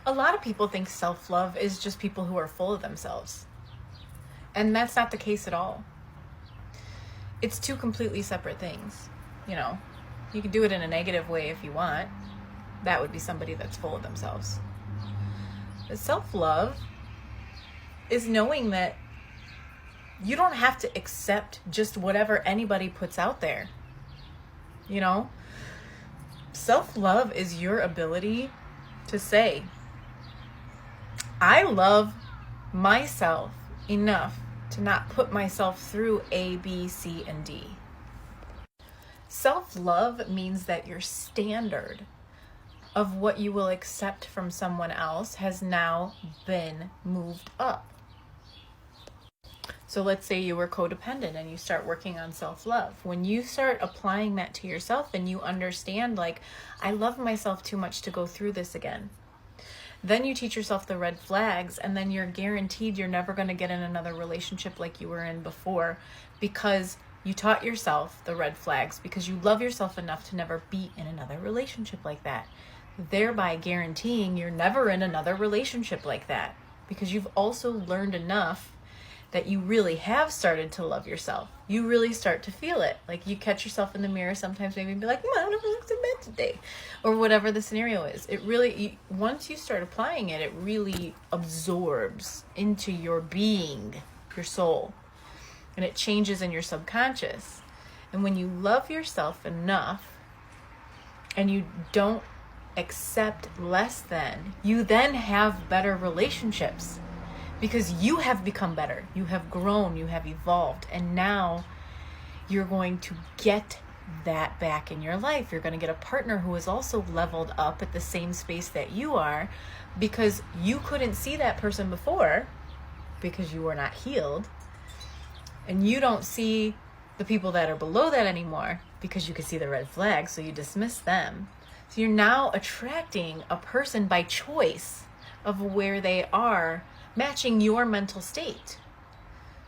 A lot of people think self-love is just people who are full of themselves. And that's not the case at all. It's two completely separate things. You know, you can do it in a negative way if you want. That would be somebody that's full of themselves. But self-love is knowing that you don't have to accept just whatever anybody puts out there. You know, self-love is your ability to say, I love myself enough to not put myself through A, B, C, and D. Self-love means that your standard of what you will accept from someone else has now been moved up. So let's say you were codependent and you start working on self-love. When you start applying that to yourself and you understand, like, I love myself too much to go through this again. Then you teach yourself the red flags, and then you're guaranteed you're never going to get in another relationship like you were in before, because you taught yourself the red flags, because you love yourself enough to never be in another relationship like that. Thereby guaranteeing you're never in another relationship like that, because you've also learned enough that you really have started to love yourself. You really start to feel it. Like, you catch yourself in the mirror sometimes, maybe be like, I don't look so bad today, or whatever the scenario is. It really, once you start applying it, it really absorbs into your being, your soul, and it changes in your subconscious. And when you love yourself enough and you don't accept less than, you then have better relationships. Because you have become better, you have grown, you have evolved, and now you're going to get that back in your life. You're going to get a partner who is also leveled up at the same space that you are, because you couldn't see that person before because you were not healed, and you don't see the people that are below that anymore because you can see the red flags, so you dismiss them. So you're now attracting a person by choice of where they are, matching your mental state.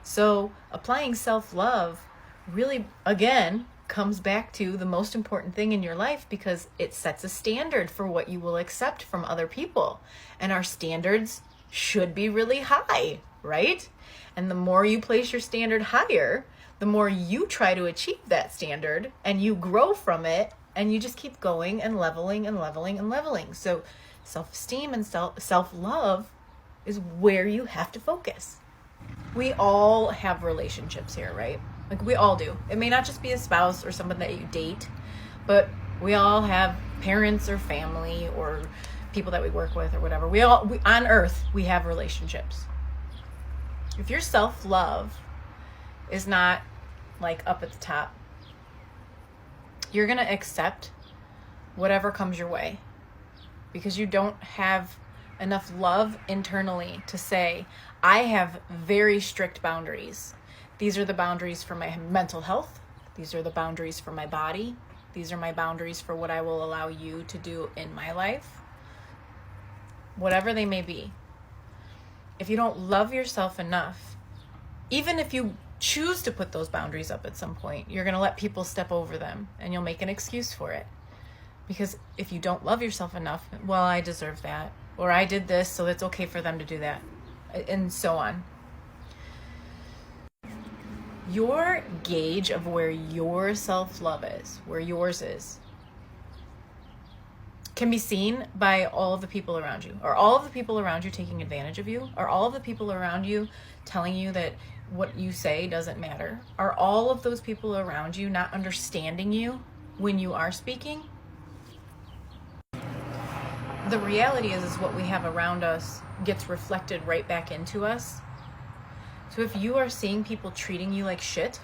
So applying self-love really, again, comes back to the most important thing in your life, because it sets a standard for what you will accept from other people. And our standards should be really high, right? And the more you place your standard higher, the more you try to achieve that standard, and you grow from it, and you just keep going and leveling and leveling and leveling. So self-esteem and self-love is where you have to focus. We all have relationships here, right? Like, we all do. It may not just be a spouse or someone that you date, but we all have parents or family or people that we work with or whatever. We on earth, we have relationships. If your self-love is not like up at the top, you're going to accept whatever comes your way, because you don't have enough love internally to say, I have very strict boundaries. These are the boundaries for my mental health. These are the boundaries for my body. These are my boundaries for what I will allow you to do in my life. Whatever they may be. If you don't love yourself enough, even if you choose to put those boundaries up at some point, you're going to let people step over them, and you'll make an excuse for it. Because if you don't love yourself enough, well, I deserve that, or I did this, so it's okay for them to do that, and so on. Your gauge of where your self-love is, where yours is, can be seen by all of the people around you. Are all of the people around you taking advantage of you? Are all of the people around you telling you that what you say doesn't matter? Are all of those people around you not understanding you when you are speaking? The reality is what we have around us gets reflected right back into us. So if you are seeing people treating you like shit,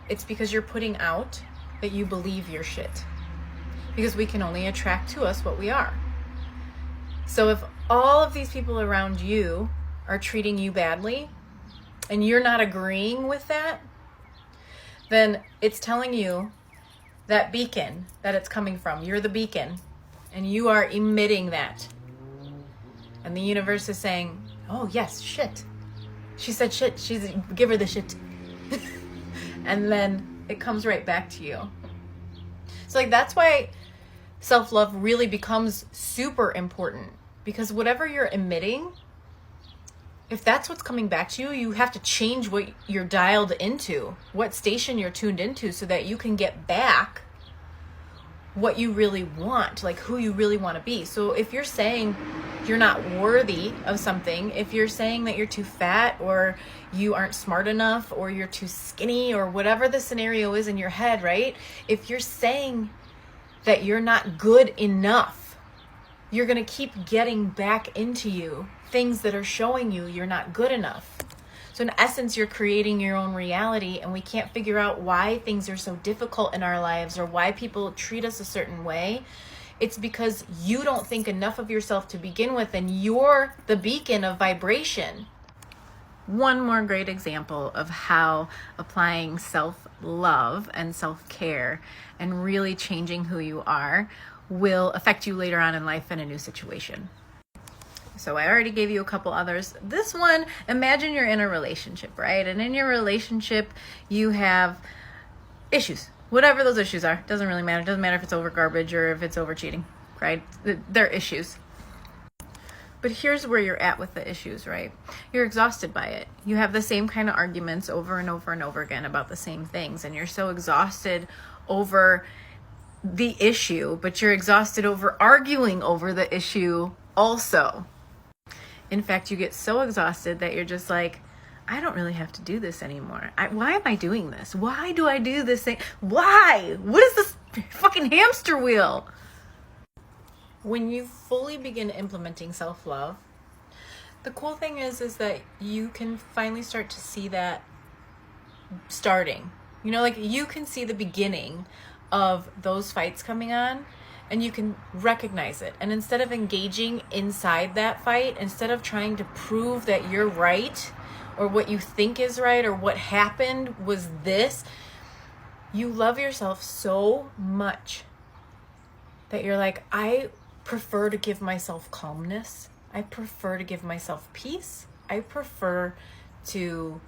it's because you're putting out that you believe you're shit. Because we can only attract to us what we are. So if all of these people around you are treating you badly, and you're not agreeing with that, then it's telling you that beacon that it's coming from. You're the beacon, and you are emitting that. And the universe is saying, oh yes, shit. She said shit, give her the shit. And then it comes right back to you. So like, that's why self-love really becomes super important, Because whatever you're emitting, if that's what's coming back to you, you have to change what you're dialed into, what station you're tuned into, so that you can get back what you really want, like who you really want to be. So if you're saying you're not worthy of something, if you're saying that you're too fat, or you aren't smart enough, or you're too skinny, or whatever the scenario is in your head, right? If you're saying that you're not good enough, you're going to keep getting back into you things that are showing you you're not good enough. So in essence, you're creating your own reality, and we can't figure out why things are so difficult in our lives, or why people treat us a certain way. It's because you don't think enough of yourself to begin with, and you're the beacon of vibration. One more great example of how applying self-love and self-care and really changing who you are will affect you later on in life in a new situation. So I already gave you a couple others. This one, imagine you're in a relationship, right? And in your relationship, you have issues. Whatever those issues are, doesn't really matter. It doesn't matter if it's over garbage or if it's over cheating, right? They're issues. But here's where you're at with the issues, right? You're exhausted by it. You have the same kind of arguments over and over and over again about the same things. And you're so exhausted over the issue, but you're exhausted over arguing over the issue also. In fact, you get so exhausted that you're just like, I don't really have to do this anymore. Why am I doing this? Why do I do this thing? Why? What is this fucking hamster wheel? When you fully begin implementing self-love, the cool thing is that you can finally start to see that starting. You know, like you can see the beginning of those fights coming on, and you can recognize it. And instead of engaging inside that fight, instead of trying to prove that you're right, or what you think is right, or what happened was this, you love yourself so much that you're like, I prefer to give myself calmness. I prefer to give myself peace. I prefer to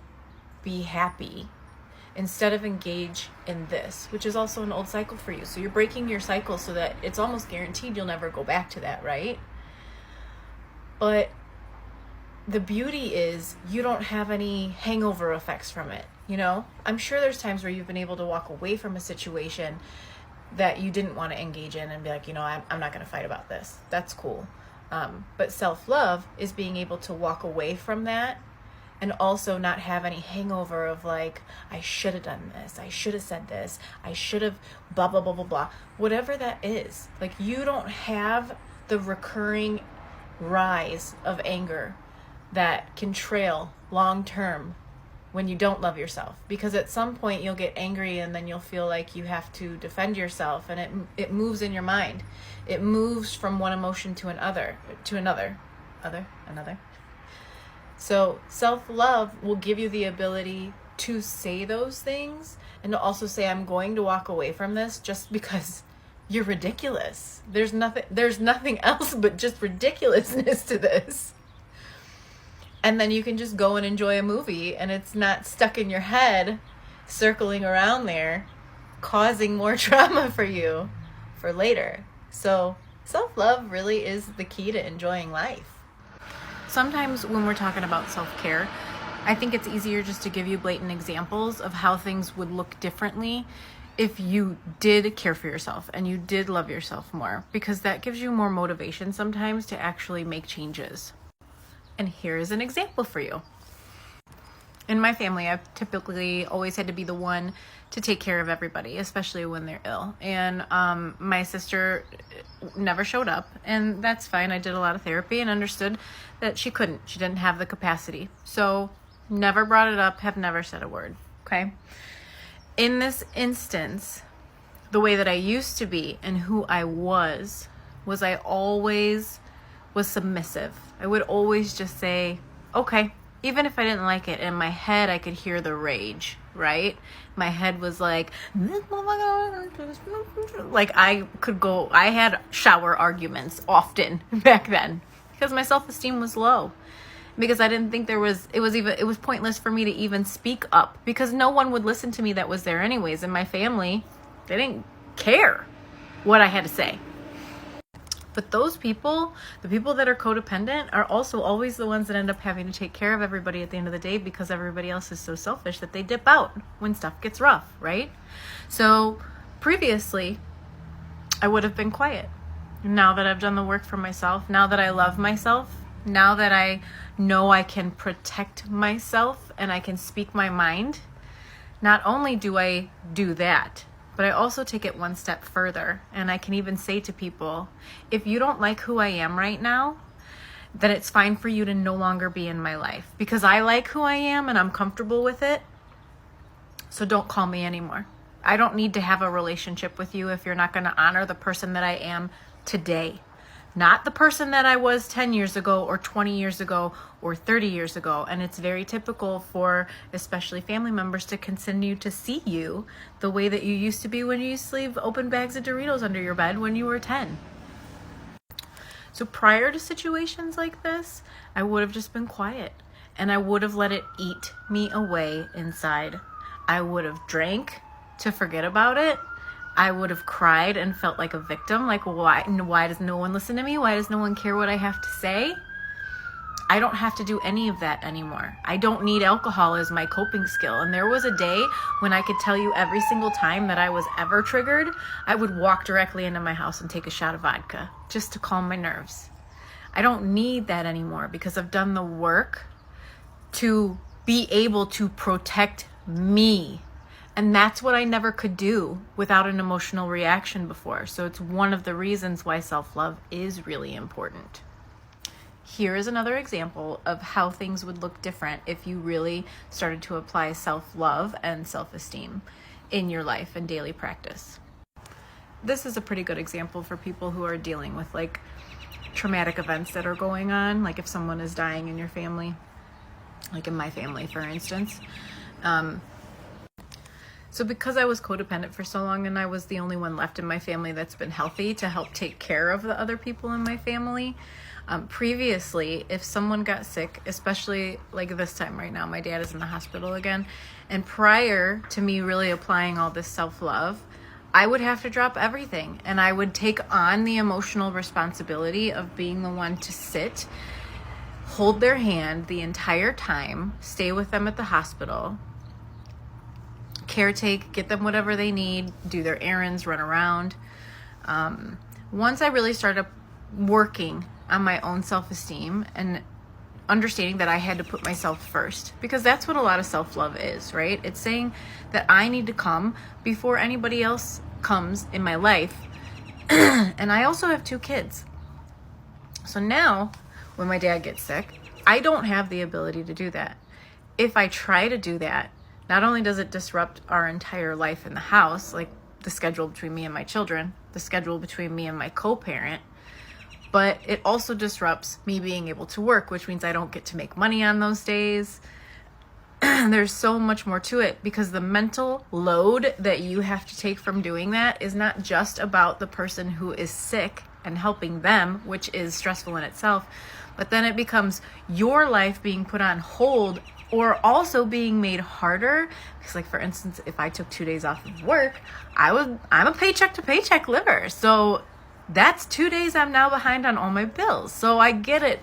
be happy instead of engage in this, which is also an old cycle for you. So you're breaking your cycle so that it's almost guaranteed you'll never go back to that, right? But the beauty is you don't have any hangover effects from it, you know? I'm sure there's times where you've been able to walk away from a situation that you didn't want to engage in and be like, you know, I'm not going to fight about this. That's cool. But self-love is being able to walk away from that and also not have any hangover of like, I should have done this. I should have said this. I should have blah, blah, blah, blah, blah. Whatever that is. Like you don't have the recurring rise of anger that can trail long-term when you don't love yourself. Because at some point you'll get angry and then you'll feel like you have to defend yourself, and it moves in your mind. It moves from one emotion to another. So self-love will give you the ability to say those things and to also say, I'm going to walk away from this just because you're ridiculous. There's nothing else but just ridiculousness to this. And then you can just go and enjoy a movie, and it's not stuck in your head, circling around there, causing more trauma for you for later. So self-love really is the key to enjoying life. Sometimes when we're talking about self-care, I think it's easier just to give you blatant examples of how things would look differently if you did care for yourself and you did love yourself more, because that gives you more motivation sometimes to actually make changes. And here is an example for you. In my family, I've typically always had to be the one to take care of everybody, especially when they're ill. And my sister never showed up, and that's fine. I did a lot of therapy and understood that she couldn't. She didn't have the capacity. So never brought it up, have never said a word, okay? In this instance, the way that I used to be and who I was I always was submissive. I would always just say, okay, even if I didn't like it. In my head, I could hear the rage, right? My head was like I had shower arguments often back then because my self-esteem was low. Because I didn't think it was pointless for me to even speak up, because no one would listen to me that was there anyways. In my family, they didn't care what I had to say. But those people, the people that are codependent, are also always the ones that end up having to take care of everybody at the end of the day, because everybody else is so selfish that they dip out when stuff gets rough, right? So previously, I would have been quiet. Now that I've done the work for myself, now that I love myself, now that I know I can protect myself and I can speak my mind, not only do I do that, but I also take it one step further. And I can even say to people, if you don't like who I am right now, then it's fine for you to no longer be in my life, because I like who I am and I'm comfortable with it. So don't call me anymore. I don't need to have a relationship with you if you're not going to honor the person that I am today. Not the person that I was 10 years ago or 20 years ago or 30 years ago. And it's very typical for especially family members to continue to see you the way that you used to be when you used to leave open bags of Doritos under your bed when you were 10. So prior to situations like this, I would have just been quiet and I would have let it eat me away inside. I would have drank to forget about it. I would have cried and felt like a victim. Like, why does no one listen to me? Why does no one care what I have to say? I don't have to do any of that anymore. I don't need alcohol as my coping skill. And there was a day when I could tell you every single time that I was ever triggered, I would walk directly into my house and take a shot of vodka just to calm my nerves. I don't need that anymore because I've done the work to be able to protect me. And that's what I never could do without an emotional reaction before. So it's one of the reasons why self-love is really important. Here is another example of how things would look different if you really started to apply self-love and self-esteem in your life and daily practice. This is a pretty good example for people who are dealing with like traumatic events that are going on, like if someone is dying in your family, like in my family, for instance. So because I was codependent for so long and I was the only one left in my family that's been healthy to help take care of the other people in my family, previously, if someone got sick, especially like this time right now, my dad is in the hospital again, and prior to me really applying all this self-love, I would have to drop everything and I would take on the emotional responsibility of being the one to sit, hold their hand the entire time, stay with them at the hospital, caretake, get them whatever they need, do their errands, run around. Once I really started working on my own self-esteem and understanding that I had to put myself first, because that's what a lot of self-love is, right? It's saying that I need to come before anybody else comes in my life. And I also have 2 kids. So now when my dad gets sick, I don't have the ability to do that. If I try to do that, not only does it disrupt our entire life in the house, like the schedule between me and my children, the schedule between me and my co-parent, but it also disrupts me being able to work, which means I don't get to make money on those days. There's so much more to it because the mental load that you have to take from doing that is not just about the person who is sick and helping them, which is stressful in itself, but then it becomes your life being put on hold or also being made harder. Because like, for instance, if I took 2 days off of work, I'm a paycheck to paycheck liver. So that's 2 days I'm now behind on all my bills. So I get it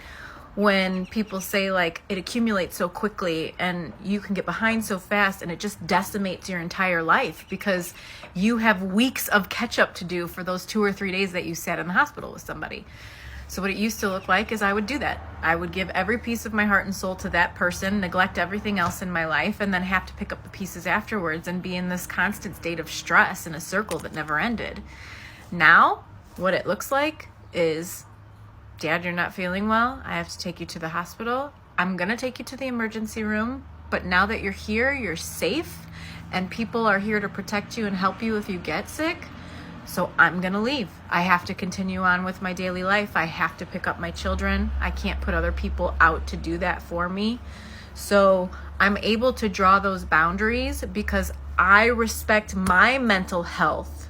when people say like it accumulates so quickly and you can get behind so fast and it just decimates your entire life because you have weeks of catch up to do for those 2 or 3 days that you sat in the hospital with somebody. So what it used to look like is I would do that. I would give every piece of my heart and soul to that person, neglect everything else in my life, and then have to pick up the pieces afterwards and be in this constant state of stress in a circle that never ended. Now, what it looks like is, Dad, you're not feeling well. I have to take you to the hospital. I'm going to take you to the emergency room. But now that you're here, you're safe, and people are here to protect you and help you if you get sick. So I'm going to leave. I have to continue on with my daily life. I have to pick up my children. I can't put other people out to do that for me. So I'm able to draw those boundaries because I respect my mental health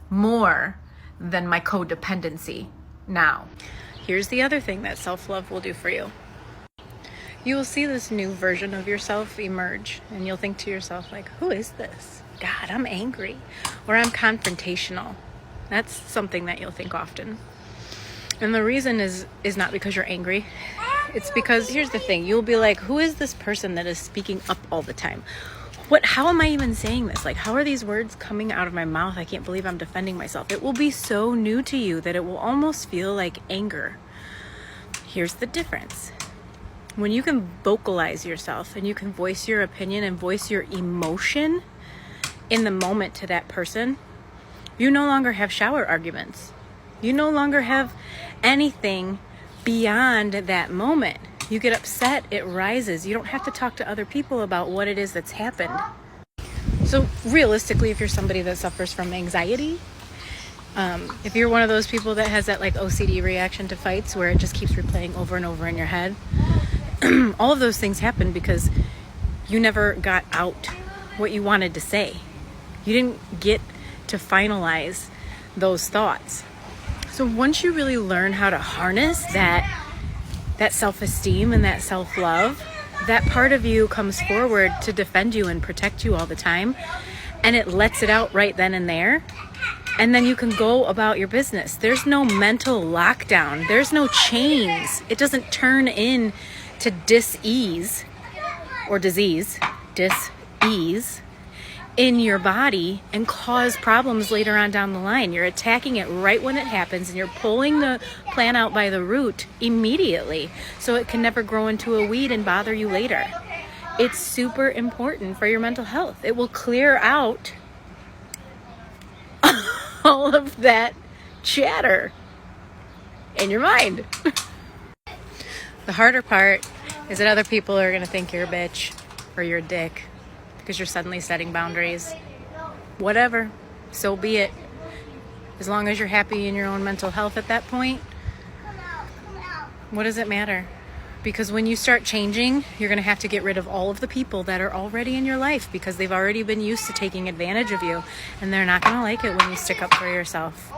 more than my codependency now. Here's the other thing that self-love will do for you. You will see this new version of yourself emerge, and you'll think to yourself, like, who is this? God, I'm angry, or I'm confrontational. That's something that you'll think often. And the reason is not because you're angry. It's because, here's the thing, you'll be like, who is this person that is speaking up all the time? How am I even saying this? Like, how are these words coming out of my mouth? I can't believe I'm defending myself. It will be so new to you that it will almost feel like anger. Here's the difference. When you can vocalize yourself and you can voice your opinion and voice your emotion in the moment to that person, you no longer have shower arguments. You no longer have anything beyond that moment. You get upset, it rises. You don't have to talk to other people about what it is that's happened. So realistically, if you're somebody that suffers from anxiety, if you're one of those people that has that like OCD reaction to fights where it just keeps replaying over and over in your head, all of those things happen because you never got out what you wanted to say. You didn't get to finalize those thoughts. So once you really learn how to harness that self-esteem and that self-love, that part of you comes forward to defend you and protect you all the time, and it lets it out right then and there, and then you can go about your business. There's no mental lockdown. There's no chains. It doesn't turn in to dis-ease or disease, dis-ease in your body and cause problems later on down the line. You're attacking it right when it happens, and you're pulling the plant out by the root immediately so it can never grow into a weed and bother you later. It's super important for your mental health. It will clear out all of that chatter in your mind. The harder part is that other people are going to think you're a bitch or you're a dick because you're suddenly setting boundaries. Whatever, so be it. As long as you're happy in your own mental health at that point, what does it matter? Because when you start changing, you're going to have to get rid of all of the people that are already in your life because they've already been used to taking advantage of you, and they're not going to like it when you stick up for yourself.